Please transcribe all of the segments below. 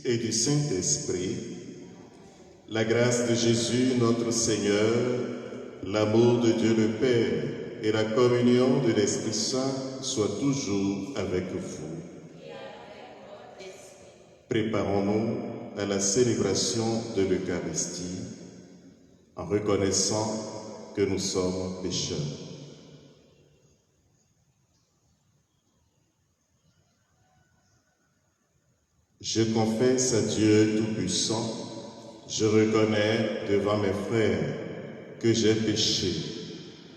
et du Saint-Esprit, la grâce de Jésus notre Seigneur, l'amour de Dieu le Père et la communion de l'Esprit Saint soient toujours avec vous. Préparons-nous à la célébration de l'Eucharistie en reconnaissant que nous sommes pécheurs. Je confesse à Dieu Tout-Puissant, je reconnais devant mes frères que j'ai péché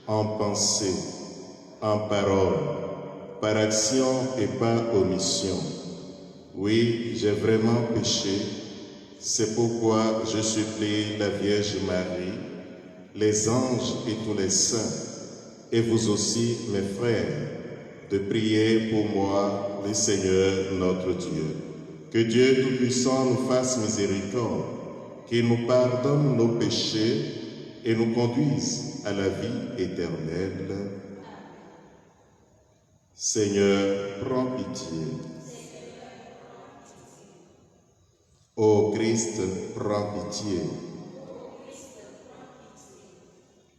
en pensée, en parole, par action et par omission. Oui, j'ai vraiment péché, c'est pourquoi je supplie la Vierge Marie, les anges et tous les saints, et vous aussi, mes frères, de prier pour moi, le Seigneur notre Dieu. Que Dieu Tout-Puissant nous fasse miséricorde, qu'il nous pardonne nos péchés et nous conduise à la vie éternelle. Seigneur, prends pitié. Ô Christ, prends pitié.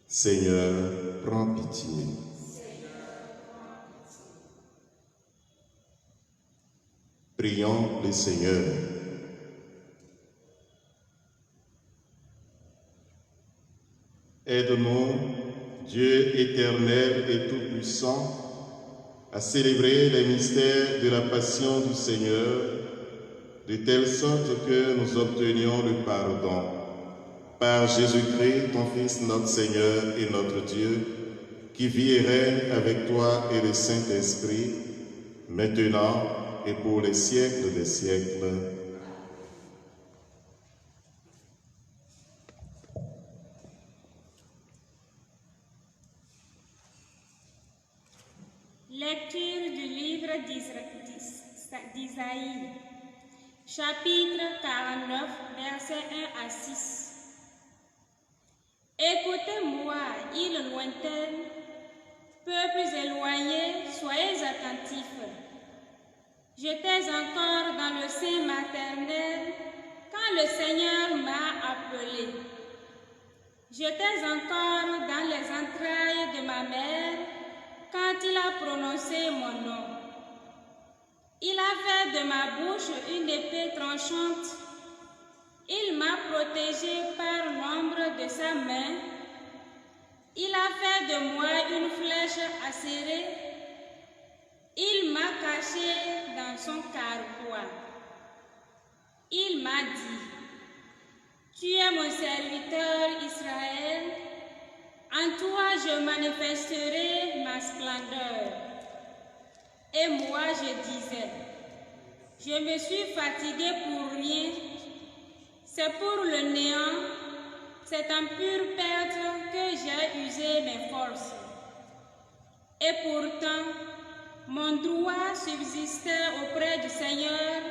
Seigneur, prends pitié. Prions le Seigneur. Aide-nous, Dieu éternel et tout-puissant, à célébrer les mystères de la passion du Seigneur, de telle sorte que nous obtenions le pardon. Par Jésus-Christ, ton Fils, notre Seigneur et notre Dieu, qui vit et règne avec toi et le Saint-Esprit, maintenant et pour les siècles des siècles. Lecture du livre d'Isaïe, chapitre 49, versets 1 à 6. Écoutez-moi, îles lointaines, peuples éloignés, soyez attentifs. J'étais encore dans le sein maternel quand le Seigneur m'a appelé. J'étais encore dans les entrailles de ma mère quand il a prononcé mon nom. Il a fait de ma bouche une épée tranchante. Il m'a protégée par l'ombre de sa main. Il a fait de moi une flèche acérée. Il m'a caché dans son carquois. Il m'a dit, tu es mon serviteur Israël, en toi je manifesterai ma splendeur. Et moi je disais, je me suis fatigué pour rien, c'est pour le néant, c'est en pure perte que j'ai usé mes forces. Et pourtant, mon droit subsistait auprès du Seigneur,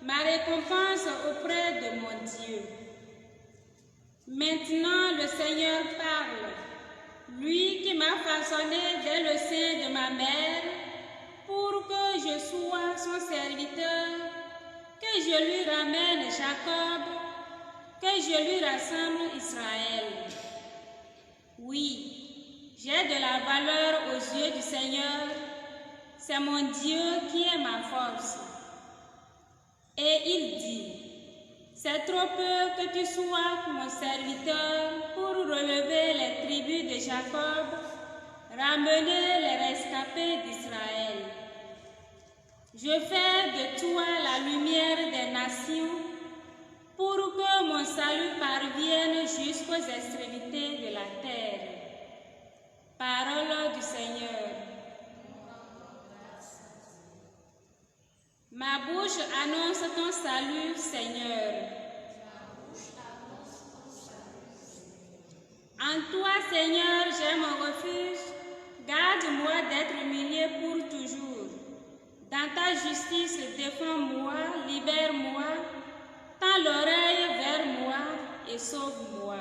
ma récompense auprès de mon Dieu. Maintenant le Seigneur parle, lui qui m'a façonné dès le sein de ma mère, pour que je sois son serviteur, que je lui ramène Jacob, que je lui rassemble Israël. Oui, j'ai de la valeur aux yeux du Seigneur, c'est mon Dieu qui est ma force. Et il dit, c'est trop peu que tu sois mon serviteur pour relever les tribus de Jacob, ramener les rescapés d'Israël. Je fais de toi la lumière des nations, pour que mon salut parvienne jusqu'aux extrémités de la terre. Parole du Seigneur. Ma bouche annonce ton salut, Seigneur. En toi, Seigneur, j'ai mon refuge. Garde-moi d'être humilié pour toujours. Dans ta justice, défends-moi, libère-moi. Tends l'oreille vers moi et sauve-moi.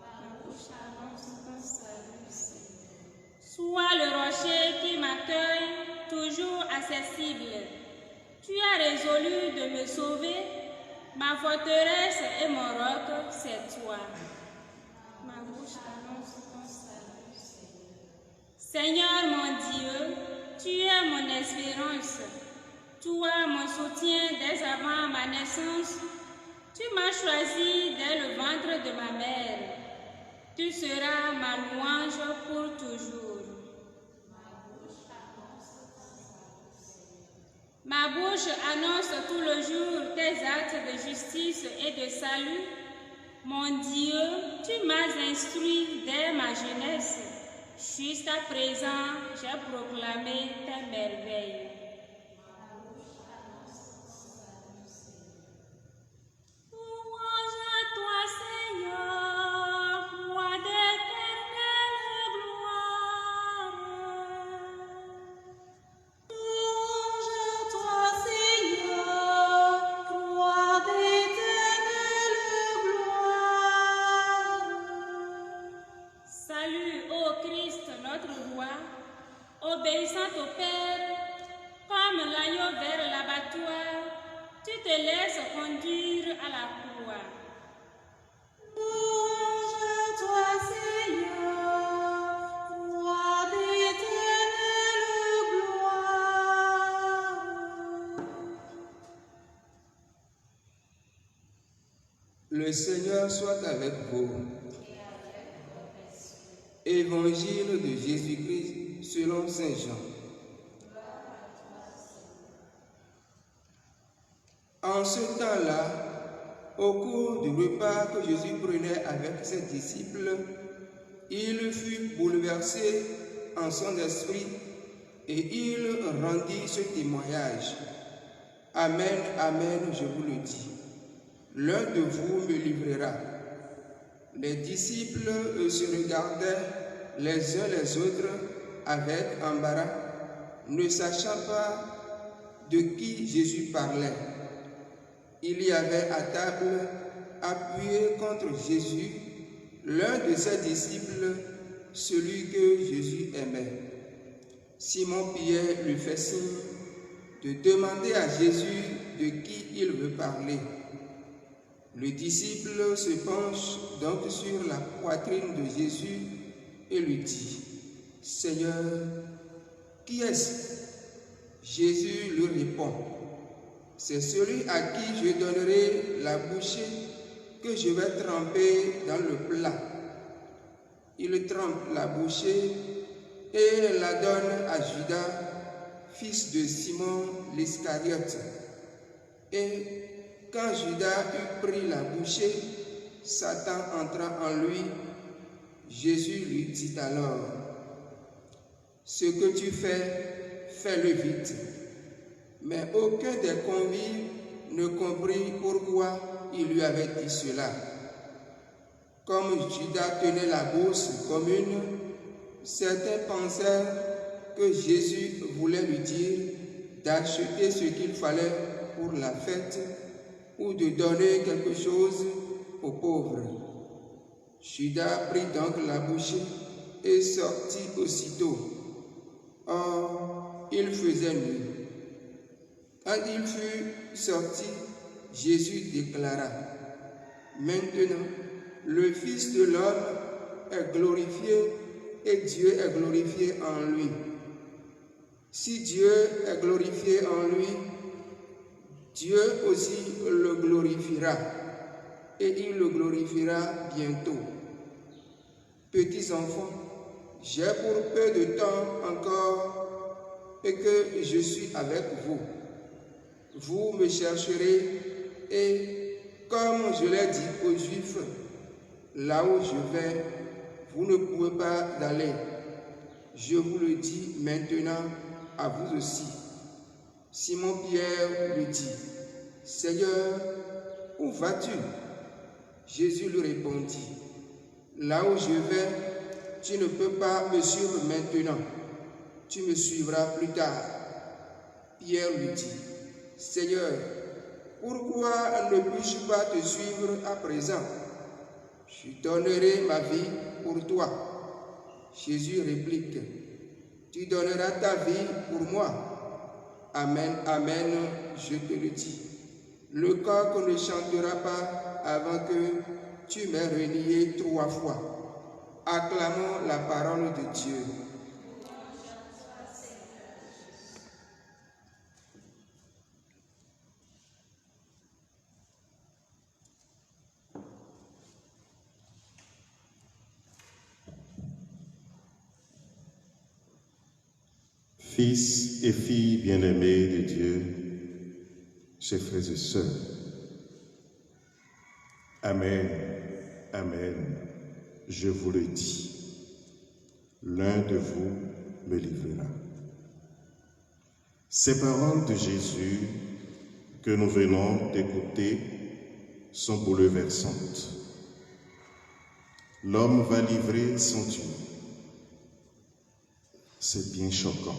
Ma bouche annonce ton salut, Seigneur. Sois le rocher qui m'accueille, toujours accessible. Tu as résolu de me sauver, ma forteresse et mon roc, c'est toi. Ma bouche annonce ton salut. Seigneur mon Dieu, tu es mon espérance. Toi, mon soutien dès avant ma naissance. Tu m'as choisi dès le ventre de ma mère. Tu seras ma louange pour toujours. Ma bouche annonce tout le jour tes actes de justice et de salut. Mon Dieu, tu m'as instruit dès ma jeunesse. Jusqu'à présent, j'ai proclamé tes merveilles. Obéissant au Père, comme l'agneau vers l'abattoir, tu te laisses conduire à la croix. Louange à toi, Seigneur, roi d'éternelle gloire. Le Seigneur soit avec vous. Évangile de Jésus-Christ selon saint Jean. En ce temps-là, au cours du repas que Jésus prenait avec ses disciples, il fut bouleversé en son esprit et il rendit ce témoignage. Amen, amen, je vous le dis. L'un de vous me livrera. Les disciples se regardaient les uns les autres avec embarras, ne sachant pas de qui Jésus parlait. Il y avait à table, appuyé contre Jésus, l'un de ses disciples, celui que Jésus aimait. Simon-Pierre lui fait signe de demander à Jésus de qui il veut parler. Le disciple se penche donc sur la poitrine de Jésus et lui dit, « Seigneur, qui est-ce » Jésus lui répond, « C'est celui à qui je donnerai la bouchée que je vais tremper dans le plat. » Il trempe la bouchée et la donne à Judas, fils de Simon l'Iscariote. Et quand Judas eut pris la bouchée, Satan entra en lui. Jésus lui dit alors, « Ce que tu fais, fais-le vite. » Mais aucun des convives ne comprit pourquoi il lui avait dit cela. Comme Judas tenait la bourse commune, certains pensèrent que Jésus voulait lui dire d'acheter ce qu'il fallait pour la fête ou de donner quelque chose aux pauvres. Judas prit donc la bouchée et sortit aussitôt. Or, il faisait nuit. Quand il fut sorti, Jésus déclara, « Maintenant, le Fils de l'homme est glorifié et Dieu est glorifié en lui. Si Dieu est glorifié en lui, Dieu aussi le glorifiera, et il le glorifiera bientôt. Petits enfants, j'ai pour peu de temps encore et que je suis avec vous. Vous me chercherez et, comme je l'ai dit aux Juifs, là où je vais, vous ne pouvez pas aller. Je vous le dis maintenant à vous aussi. » Simon-Pierre lui dit, « Seigneur, où vas-tu » Jésus lui répondit, « Là où je vais, tu ne peux pas me suivre maintenant. Tu me suivras plus tard. » Pierre lui dit, « Seigneur, pourquoi ne puis-je pas te suivre à présent? Je donnerai ma vie pour toi. » Jésus réplique, « Tu donneras ta vie pour moi. » Amen, amen, je te le dis. Le coq ne chantera pas avant que tu m'aies renié 3 fois. Acclamons la parole de Dieu. Fils et filles bien-aimés de Dieu, chers frères et sœurs, Amen, Amen, je vous le dis, l'un de vous me livrera. Ces paroles de Jésus que nous venons d'écouter sont bouleversantes. L'homme va livrer son Dieu. C'est bien choquant.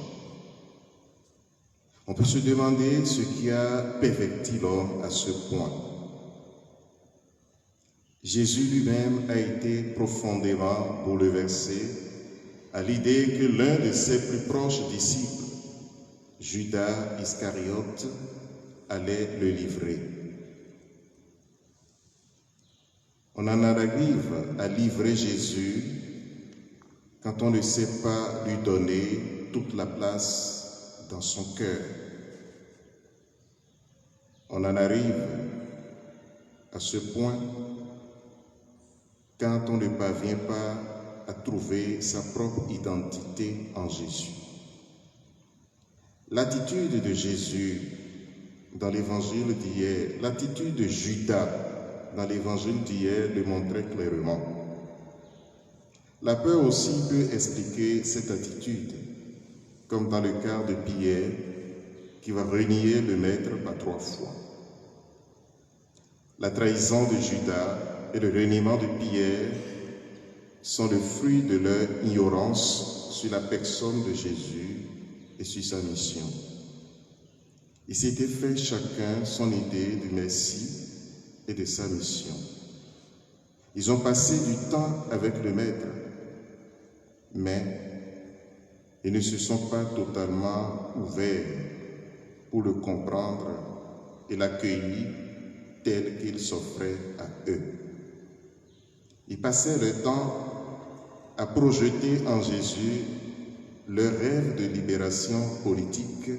On peut se demander ce qui a perverti l'homme à ce point. Jésus lui-même a été profondément bouleversé à l'idée que l'un de ses plus proches disciples, Judas Iscariote, allait le livrer. On en arrive à livrer Jésus quand on ne sait pas lui donner toute la place dans son cœur. On en arrive à ce point quand on ne parvient pas à trouver sa propre identité en Jésus. L'attitude de Jésus dans l'évangile d'hier, l'attitude de Judas dans l'évangile d'hier le montrait clairement. La peur aussi peut expliquer cette attitude, comme dans le cas de Pierre, qui va renier le Maître par 3 fois. La trahison de Judas et le reniement de Pierre sont le fruit de leur ignorance sur la personne de Jésus et sur sa mission. Ils s'étaient fait chacun son idée du Messie et de sa mission. Ils ont passé du temps avec le Maître, mais ils ne se sont pas totalement ouverts pour le comprendre et l'accueillir tel qu'il s'offrait à eux. Ils passaient le temps à projeter en Jésus leurs rêves de libération politique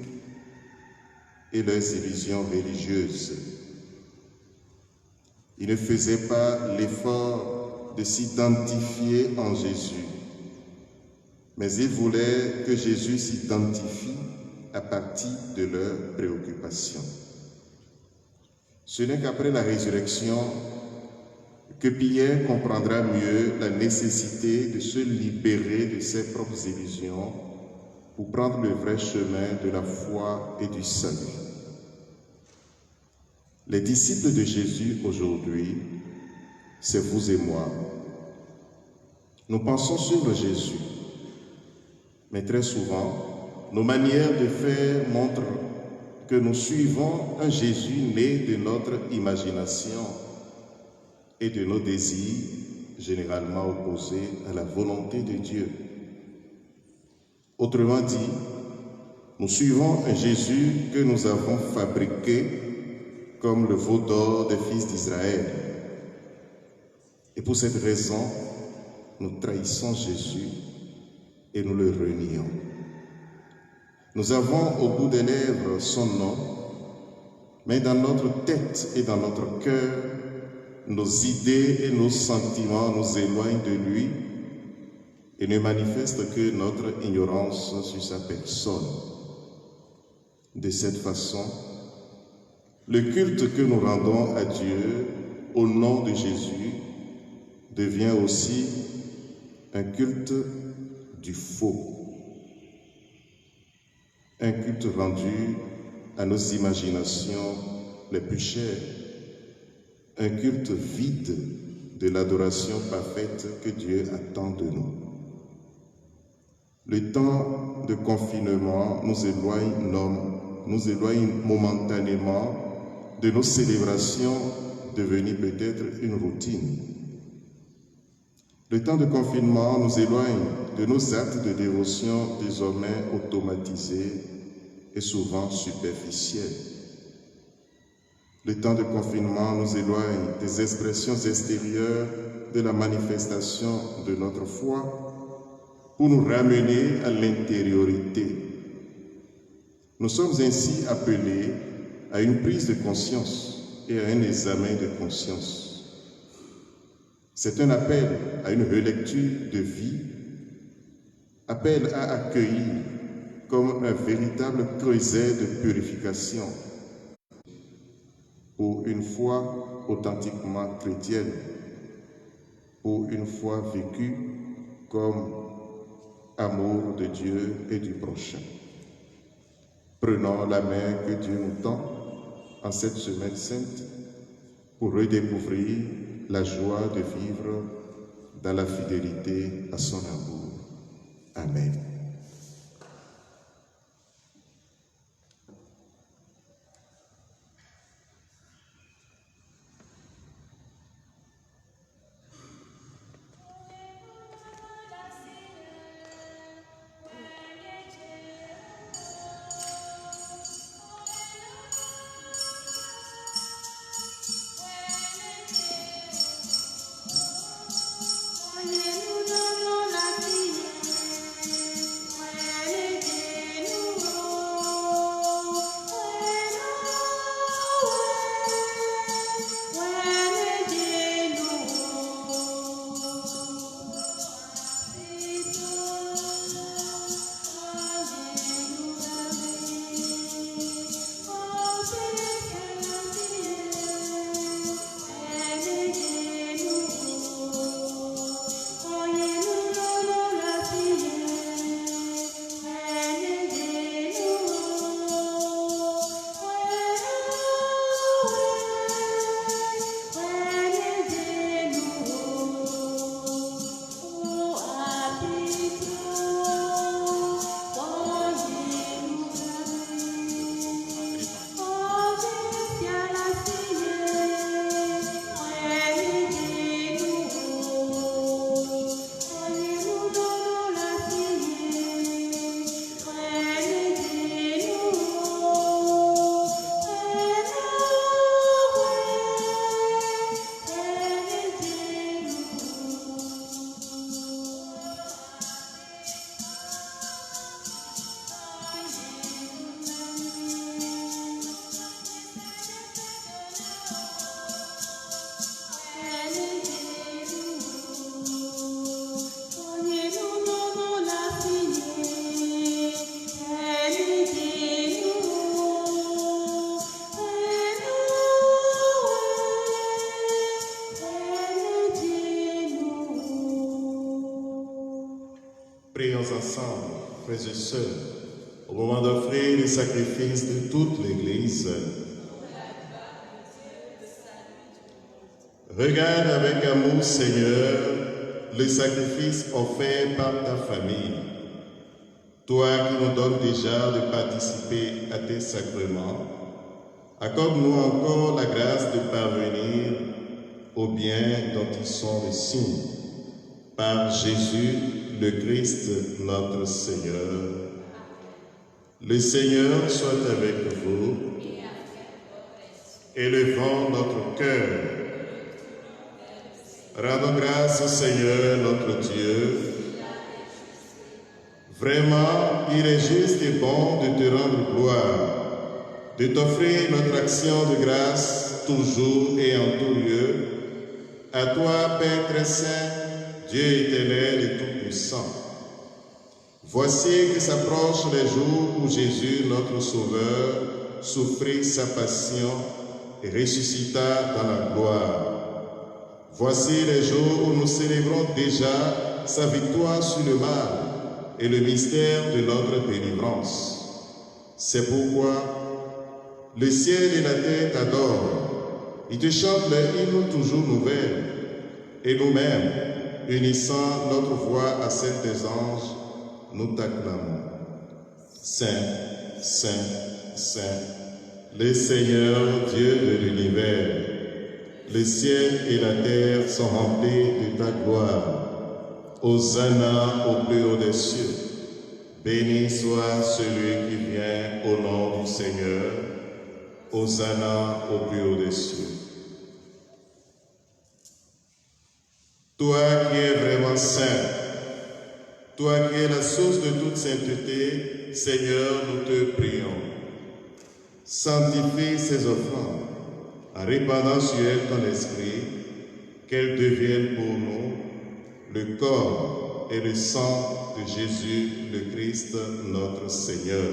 et leurs illusions religieuses. Ils ne faisaient pas l'effort de s'identifier en Jésus, mais ils voulaient que Jésus s'identifie à partir de leurs préoccupations. Ce n'est qu'après la résurrection que Pierre comprendra mieux la nécessité de se libérer de ses propres illusions pour prendre le vrai chemin de la foi et du salut. Les disciples de Jésus aujourd'hui, c'est vous et moi. Nous pensons suivre Jésus, mais très souvent, nos manières de faire montrent que nous suivons un Jésus né de notre imagination et de nos désirs, généralement opposés à la volonté de Dieu. Autrement dit, nous suivons un Jésus que nous avons fabriqué comme le veau d'or des fils d'Israël. Et pour cette raison, nous trahissons Jésus et nous le renions. Nous avons au bout des lèvres son nom, mais dans notre tête et dans notre cœur, nos idées et nos sentiments nous éloignent de lui et ne manifestent que notre ignorance sur sa personne. De cette façon, le culte que nous rendons à Dieu au nom de Jésus devient aussi un culte du faux. Un culte rendu à nos imaginations les plus chères. Un culte vide de l'adoration parfaite que Dieu attend de nous. Le temps de confinement nous éloigne momentanément de nos célébrations devenues peut-être une routine. Le temps de confinement nous éloigne de nos actes de dévotion désormais automatisés et souvent superficielle. Le temps de confinement nous éloigne des expressions extérieures de la manifestation de notre foi pour nous ramener à l'intériorité. Nous sommes ainsi appelés à une prise de conscience et à un examen de conscience. C'est un appel à une relecture de vie, appel à accueillir comme un véritable creuset de purification pour une foi authentiquement chrétienne, pour une foi vécue comme amour de Dieu et du prochain. Prenons la main que Dieu nous tend en cette semaine sainte pour redécouvrir la joie de vivre dans la fidélité à son amour. Amen. Prions ensemble, frères et sœurs, au moment d'offrir les sacrifices de toute l'Église. Regarde avec amour, Seigneur, les sacrifices offerts par ta famille. Toi qui nous donnes déjà de participer à tes sacrements, accorde-nous encore la grâce de parvenir au bien dont ils sont les signes. Par Jésus, le Christ, notre Seigneur. Le Seigneur soit avec vous. Élevons notre cœur. Rendons grâce au Seigneur, notre Dieu. Vraiment, il est juste et bon de te rendre gloire, de t'offrir notre action de grâce toujours et en tout lieu. À toi, Père très saint, Dieu éternel et tout-puissant. Voici que s'approchent les jours où Jésus, notre Sauveur, souffrit sa passion et ressuscita dans la gloire. Voici les jours où nous célébrons déjà sa victoire sur le mal et le mystère de notre délivrance. C'est pourquoi le ciel et la terre t'adorent. Ils te chantent leur hymne toujours nouvelle. Et nous-mêmes, unissant notre voix à celle des anges, nous t'acclamons. Saint, Saint, Saint, le Seigneur Dieu de l'univers, le ciel et la terre sont remplis de ta gloire. Hosanna au plus haut des cieux. Béni soit celui qui vient au nom du Seigneur. Hosanna au plus haut des cieux. Toi qui es vraiment saint, toi qui es la source de toute sainteté, Seigneur, nous te prions. Sanctifie ces offrandes en répandant sur elles ton esprit, qu'elles deviennent pour nous le corps et le sang de Jésus le Christ, notre Seigneur.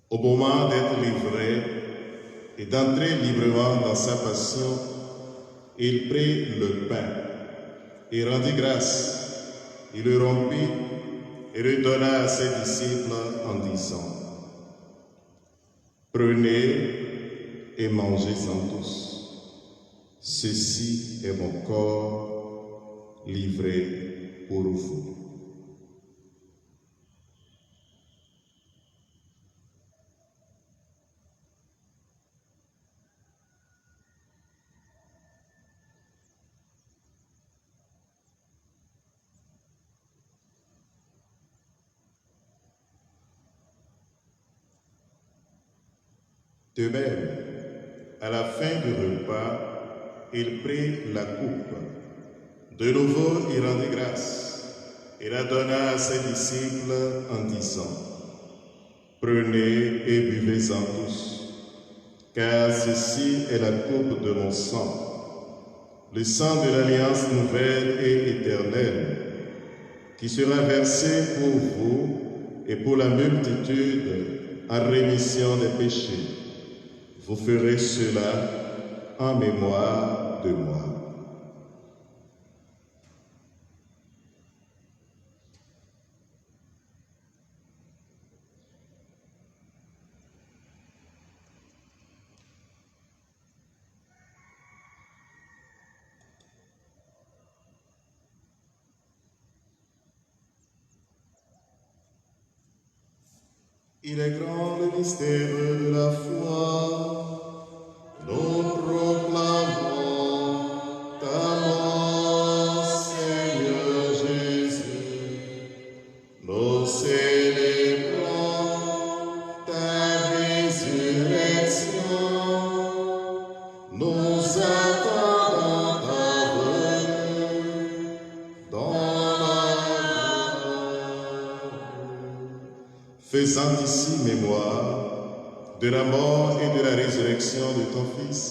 Au moment d'être livré et d'entrer librement dans sa passion, il prit le pain et rendit grâce. Il le rompit et le donna à ses disciples en disant: Prenez et mangez-en tous. Ceci est mon corps livré pour vous. De même, à la fin du repas, il prit la coupe. De nouveau, il rendit grâce et la donna à ses disciples en disant: Prenez et buvez-en tous, car ceci est la coupe de mon sang, le sang de l'alliance nouvelle et éternelle, qui sera versé pour vous et pour la multitude en rémission des péchés. Vous ferez cela en mémoire de moi. Il est grand le mystère de la foi. Nous proclamons ta mort, Seigneur Jésus. Nous célébrons ta résurrection. Nous attendons ta venue dans la gloire. Faisant ici mémoire de la mort et de la résurrection de ton Fils,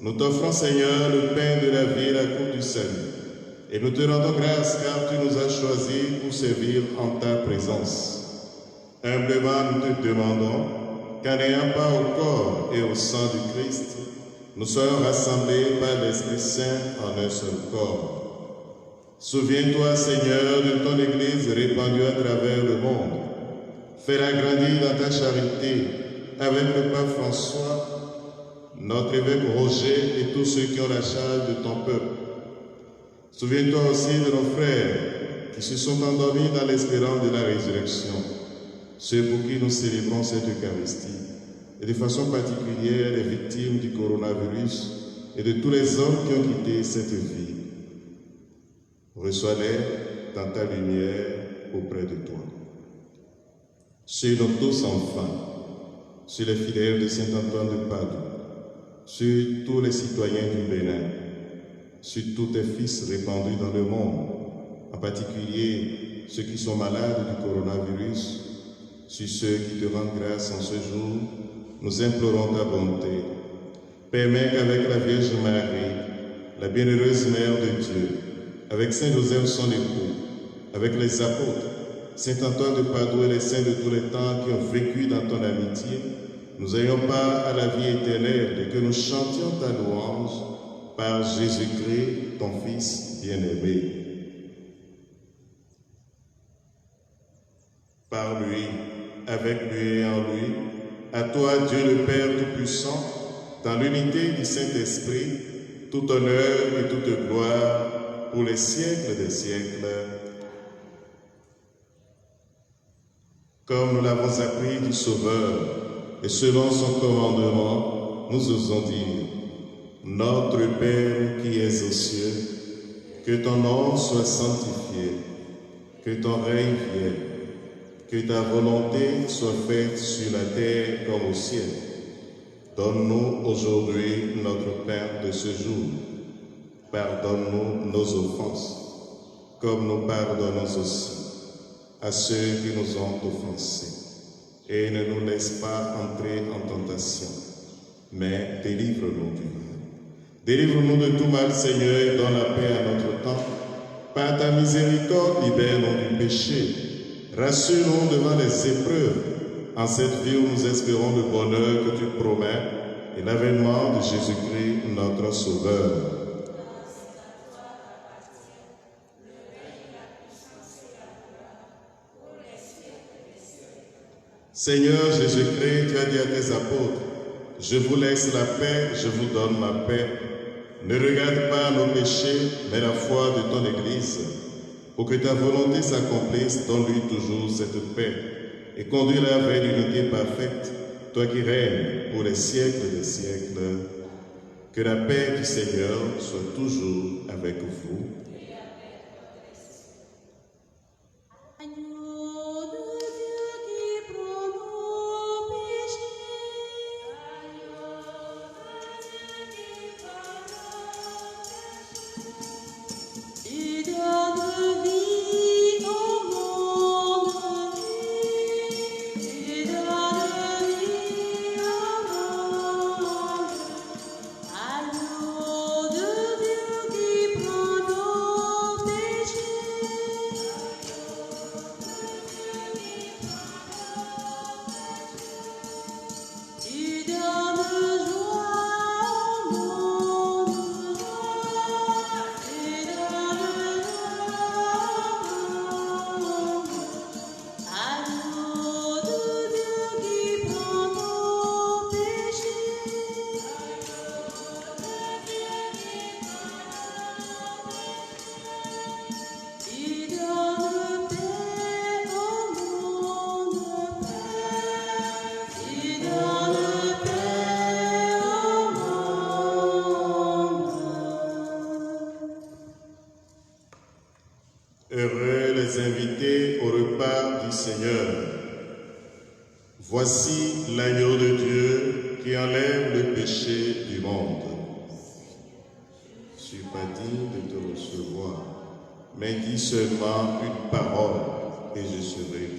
nous t'offrons, Seigneur, le pain de la vie et la coupe du salut. Et nous te rendons grâce car tu nous as choisis pour servir en ta présence. Humblement, nous te demandons qu'en n'ayant pas au corps et au sang du Christ, nous soyons rassemblés par l'Esprit Saint en un seul corps. Souviens-toi, Seigneur, de ton Église répandue à travers le monde. Fais-la grandir dans ta charité avec le pape François, notre évêque Roger et tous ceux qui ont la charge de ton peuple. Souviens-toi aussi de nos frères qui se sont endormis dans l'espérance de la résurrection, ceux pour qui nous célébrons cette Eucharistie, et de façon particulière les victimes du coronavirus et de tous les hommes qui ont quitté cette vie. Reçois-les dans ta lumière auprès de toi. Sur nous tous enfants, sur les fidèles de Saint-Antoine de Padoue, sur tous les citoyens du Bénin, sur tous tes fils répandus dans le monde, en particulier ceux qui sont malades du coronavirus, sur ceux qui te rendent grâce en ce jour, nous implorons ta bonté. Permets qu'avec la Vierge Marie, la bienheureuse Mère de Dieu, avec Saint Joseph son époux, avec les apôtres, Saint Antoine de Padoue et les saints de tous les temps qui ont vécu dans ton amitié, nous ayons part à la vie éternelle et que nous chantions ta louange par Jésus-Christ, ton Fils bien-aimé. Par lui, avec lui et en lui, à toi Dieu le Père Tout-Puissant, dans l'unité du Saint-Esprit, tout honneur et toute gloire pour les siècles des siècles. Comme nous l'avons appris du Sauveur, et selon son commandement, nous osons dire: Notre Père qui es aux cieux, que ton nom soit sanctifié, que ton règne vienne, que ta volonté soit faite sur la terre comme au ciel. Donne-nous aujourd'hui notre pain de ce jour. Pardonne-nous nos offenses, comme nous pardonnons aussi à ceux qui nous ont offensés. Et ne nous laisse pas entrer en tentation, mais délivre-nous du mal. Délivre-nous de tout mal, Seigneur, et donne la paix à notre temps. Par ta miséricorde, libère-nous du péché. Rassure-nous devant les épreuves. En cette vie où nous espérons le bonheur que tu promets et l'avènement de Jésus-Christ, notre Sauveur. Seigneur Jésus-Christ, tu as dit à tes apôtres, je vous laisse la paix, je vous donne ma paix. Ne regarde pas nos péchés, mais la foi de ton Église. Pour que ta volonté s'accomplisse, donne-lui toujours cette paix et conduis-la vers l'unité parfaite, toi qui règnes pour les siècles des siècles. Que la paix du Seigneur soit toujours avec vous. Heureux les invités au repas du Seigneur. Voici l'agneau de Dieu qui enlève le péché du monde. Je ne suis pas digne de te recevoir, mais dis seulement une parole et je serai guéri.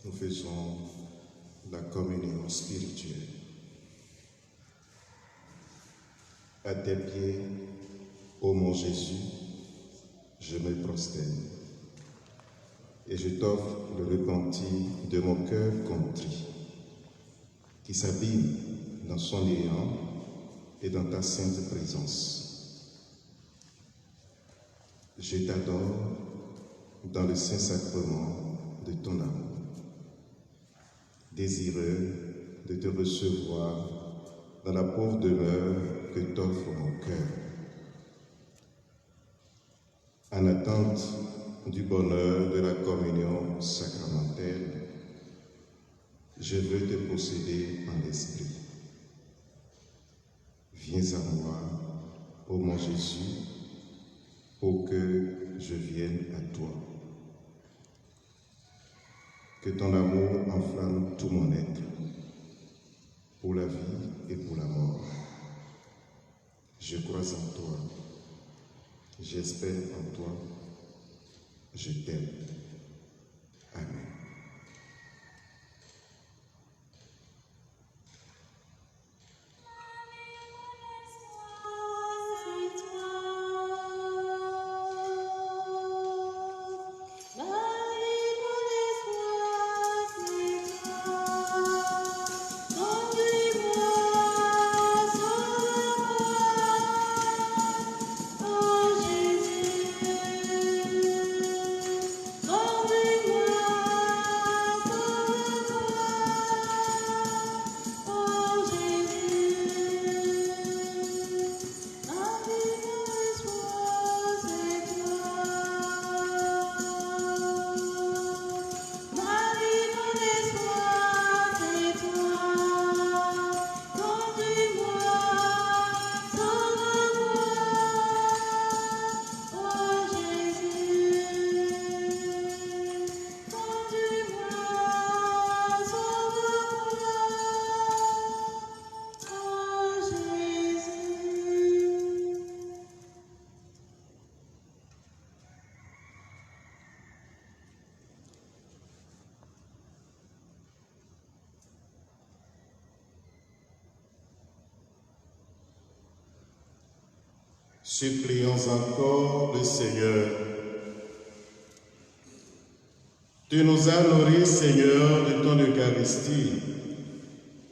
Nous faisons la communion spirituelle. À tes pieds, ô mon Jésus, je me prosterne et je t'offre le repentir de mon cœur contrit, qui s'abîme dans son néant et dans ta sainte présence. Je t'adore dans le Saint-Sacrement de ton amour, désireux de te recevoir dans la pauvre demeure que t'offre mon cœur. En attente du bonheur de la communion sacramentelle, je veux te posséder en esprit. Viens à moi, ô mon Jésus, pour que je vienne à toi. Que ton amour enflamme tout mon être, pour la vie et pour la mort. Je crois en toi, j'espère en toi, je t'aime. Amen. Conduis-moi, sauve-moi. Supplions encore le Seigneur. Tu nous as nourris, Seigneur, de ton Eucharistie,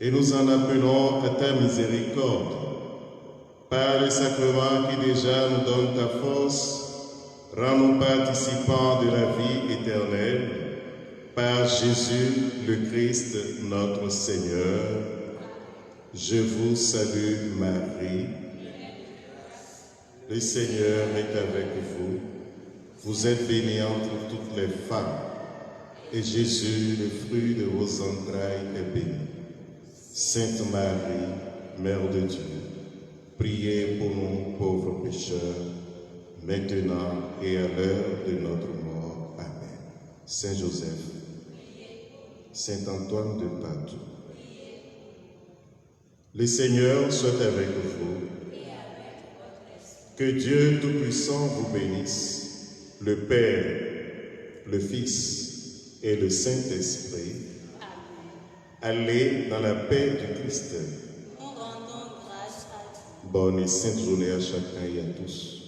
et nous en appelons à ta miséricorde. Par le sacrement qui déjà nous donne ta force, rends-nous participants de la vie éternelle. Par Jésus le Christ, notre Seigneur. Je vous salue, Marie. Le Seigneur est avec vous. Vous êtes bénie entre toutes les femmes, et Jésus, le fruit de vos entrailles, est béni. Sainte Marie, Mère de Dieu, priez pour nous pauvres pécheurs, maintenant et à l'heure de notre mort. Amen. Saint Joseph, Saint Antoine de Padoue, le Seigneur soit avec vous. Que Dieu Tout-Puissant vous bénisse, le Père, le Fils et le Saint-Esprit. Allez dans la paix du Christ. Nous rendons grâce à Dieu. Bonne et sainte journée à chacun et à tous.